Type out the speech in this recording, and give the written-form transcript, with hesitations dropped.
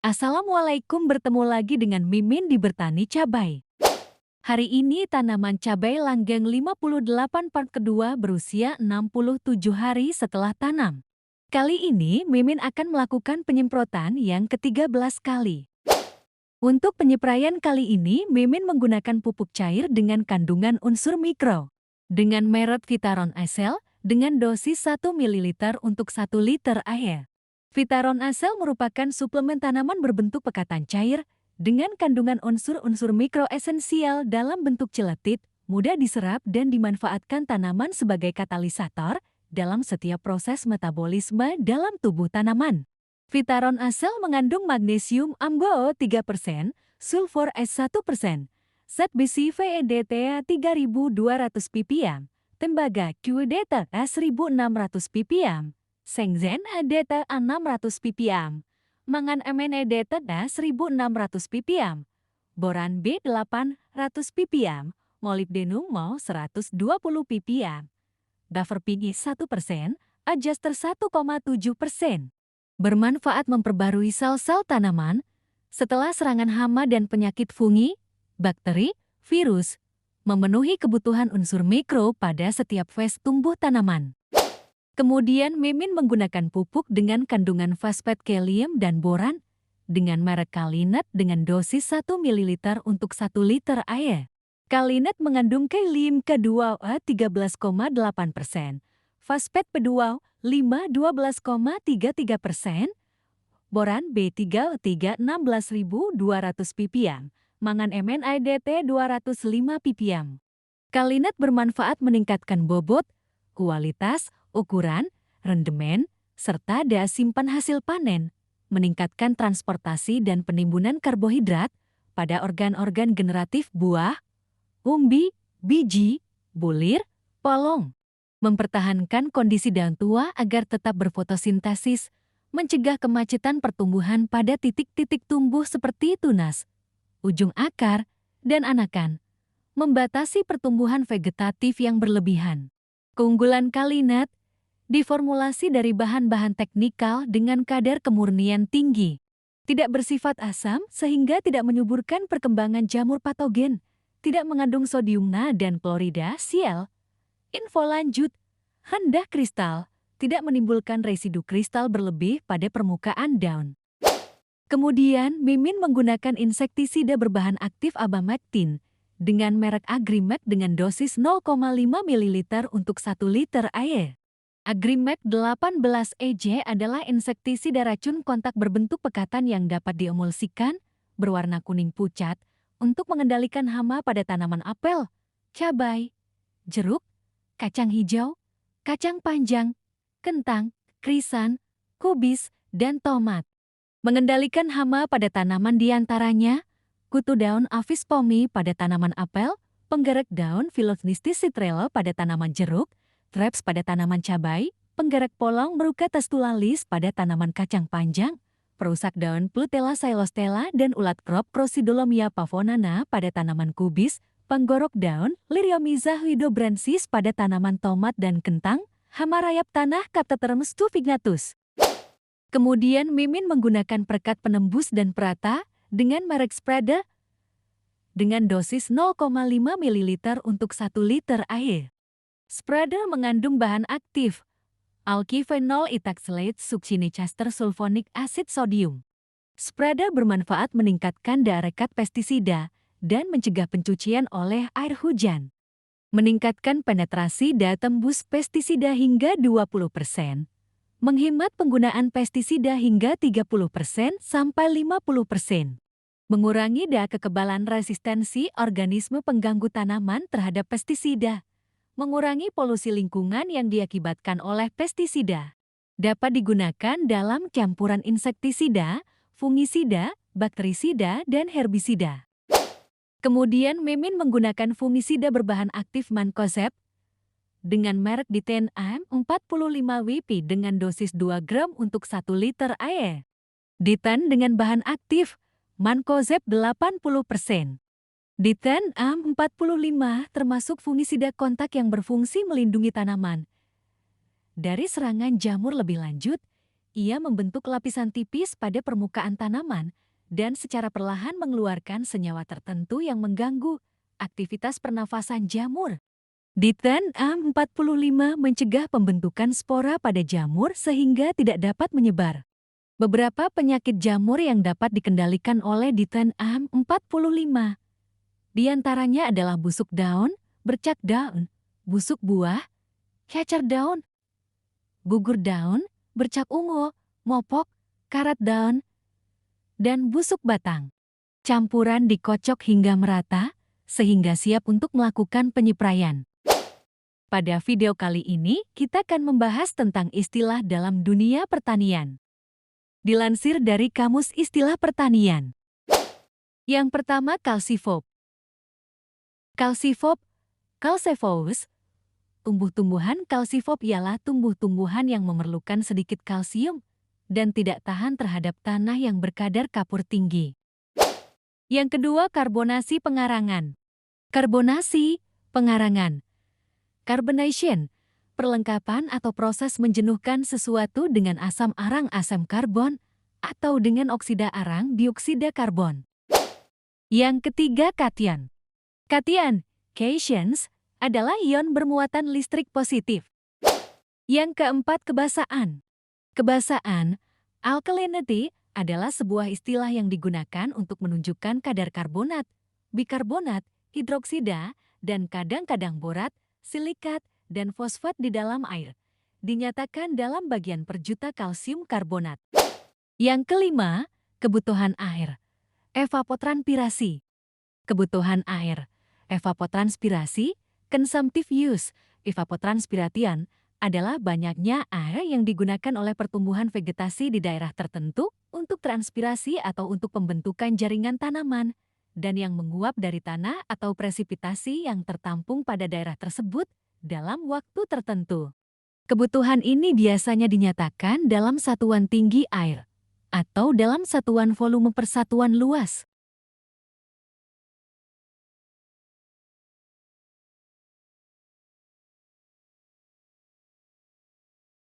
Assalamualaikum, bertemu lagi dengan Mimin di Bertani Cabai. Hari ini tanaman cabai langgeng 58 part kedua berusia 67 hari setelah tanam. Kali ini Mimin akan melakukan penyemprotan yang ke-13 kali. Untuk penyempraian kali ini Mimin menggunakan pupuk cair dengan kandungan unsur mikro. Dengan merek Vitaron Acel dengan dosis 1 ml untuk 1 liter air. Vitaron Acel merupakan suplemen tanaman berbentuk pekatan cair dengan kandungan unsur-unsur mikro esensial dalam bentuk celetit, mudah diserap dan dimanfaatkan tanaman sebagai katalisator dalam setiap proses metabolisme dalam tubuh tanaman. Vitaron Acel mengandung magnesium AMGO 3%, sulfur S 1%, zat besi VEDTA 3200 ppm, tembaga QDT 1600 ppm, Sengzen ADT 600 ppm, mangan MNEDT 1600 ppm, boran B 800 ppm, molybdenum Mo 120 ppm, Daferpigi 1%, adjuster 1,7%. Bermanfaat memperbarui sel-sel tanaman setelah serangan hama dan penyakit fungi, bakteri, virus, memenuhi kebutuhan unsur mikro pada setiap fase tumbuh tanaman. Kemudian Mimin menggunakan pupuk dengan kandungan fosfat kalium dan boran dengan merek Kalinet dengan dosis 1 ml untuk 1 liter air. Kalinet mengandung kalium K2O 13,8%, fosfat P2O 12,33%, boran B3O3 16.200 ppm, mangan MnEDT 205 ppm. Kalinet bermanfaat meningkatkan bobot, kualitas, ukuran, rendemen, serta daya simpan hasil panen, meningkatkan transportasi dan penimbunan karbohidrat pada organ-organ generatif buah, umbi, biji, bulir, polong. Mempertahankan kondisi daun tua agar tetap berfotosintesis, mencegah kemacetan pertumbuhan pada titik-titik tumbuh seperti tunas, ujung akar, dan anakan. Membatasi pertumbuhan vegetatif yang berlebihan. Keunggulan Kalinet diformulasi dari bahan-bahan teknikal dengan kadar kemurnian tinggi. Tidak bersifat asam sehingga tidak menyuburkan perkembangan jamur patogen. Tidak mengandung sodium na dan klorida Cl. Info lanjut, rendah kristal, tidak menimbulkan residu kristal berlebih pada permukaan daun. Kemudian Mimin menggunakan insektisida berbahan aktif abamectin dengan merek Agrimek dengan dosis 0,5 ml untuk 1 liter air. Agrimek 18 EJ adalah insektisida racun kontak berbentuk pekatan yang dapat diemulsikan, berwarna kuning pucat, untuk mengendalikan hama pada tanaman apel, cabai, jeruk, kacang hijau, kacang panjang, kentang, krisan, kubis, dan tomat. Mengendalikan hama pada tanaman diantaranya, kutu daun Apis pomi pada tanaman apel, penggerak daun Phylloxnis citrella pada tanaman jeruk, traps pada tanaman cabai, penggerak polong Bruca testulalis pada tanaman kacang panjang, perusak daun Plutella xylostella dan ulat krop Crocidolomia pavonana pada tanaman kubis, penggorok daun Liriomyza huidobranchis pada tanaman tomat dan kentang, hama rayap tanah Captoterm stuvignatus. Kemudian Mimin menggunakan perekat penembus dan perata dengan merek Spreader dengan dosis 0,5 ml untuk 1 liter air. Spreader mengandung bahan aktif alkifenol ethoxylate succinicaster sulfonic acid sodium. Spreader bermanfaat meningkatkan daya rekat pestisida dan mencegah pencucian oleh air hujan. Meningkatkan penetrasi daya tembus pestisida hingga 20%. Menghemat penggunaan pestisida hingga 30% sampai 50%. Mengurangi daya kekebalan resistensi organisme pengganggu tanaman terhadap pestisida. Mengurangi polusi lingkungan yang diakibatkan oleh pestisida. Dapat digunakan dalam campuran insektisida, fungisida, bakterisida, dan herbisida. Kemudian Mimin menggunakan fungisida berbahan aktif Mancozeb dengan merek Diten-AM 45 WP dengan dosis 2 gram untuk 1 liter air. Diten dengan bahan aktif Mancozeb 80%. Diten-AM 45 termasuk fungisida kontak yang berfungsi melindungi tanaman dari serangan jamur. Lebih lanjut, Ia membentuk lapisan tipis pada permukaan tanaman dan secara perlahan mengeluarkan senyawa tertentu yang mengganggu aktivitas pernafasan jamur. Ditan A45 mencegah pembentukan spora pada jamur sehingga tidak dapat menyebar. Beberapa penyakit jamur yang dapat dikendalikan oleh Ditan A45. Di antaranya adalah busuk daun, bercak daun, busuk buah, cacar daun, gugur daun, bercak ungu, mopok, karat daun, dan busuk batang. Campuran dikocok hingga merata, sehingga siap untuk melakukan penyepraian. Pada video kali ini, kita akan membahas tentang istilah dalam dunia pertanian. Dilansir dari Kamus Istilah Pertanian. Yang pertama, Calcifob. Calcifob, Calcephous. Tumbuh-tumbuhan calcifob ialah tumbuh-tumbuhan yang memerlukan sedikit kalsium dan tidak tahan terhadap tanah yang berkadar kapur tinggi. Yang kedua, karbonasi pengarangan. Karbonasi pengarangan. Carbonation, perlengkapan atau proses menjenuhkan sesuatu dengan asam arang asam karbon atau dengan oksida arang dioksida karbon. Yang ketiga, kation. Kation, cations, adalah ion bermuatan listrik positif. Yang keempat, kebasaan. Kebasaan, alkalinity, adalah sebuah istilah yang digunakan untuk menunjukkan kadar karbonat, bikarbonat, hidroksida, dan kadang-kadang borat, silikat, dan fosfat di dalam air. Dinyatakan dalam bagian per juta kalsium karbonat. Yang kelima, kebutuhan air. Evapotranspirasi. Kebutuhan air. Evapotranspirasi, consumptive use, evapotranspiration, adalah banyaknya air yang digunakan oleh pertumbuhan vegetasi di daerah tertentu untuk transpirasi atau untuk pembentukan jaringan tanaman, dan yang menguap dari tanah atau presipitasi yang tertampung pada daerah tersebut dalam waktu tertentu. Kebutuhan ini biasanya dinyatakan dalam satuan tinggi air atau dalam satuan volume persatuan luas.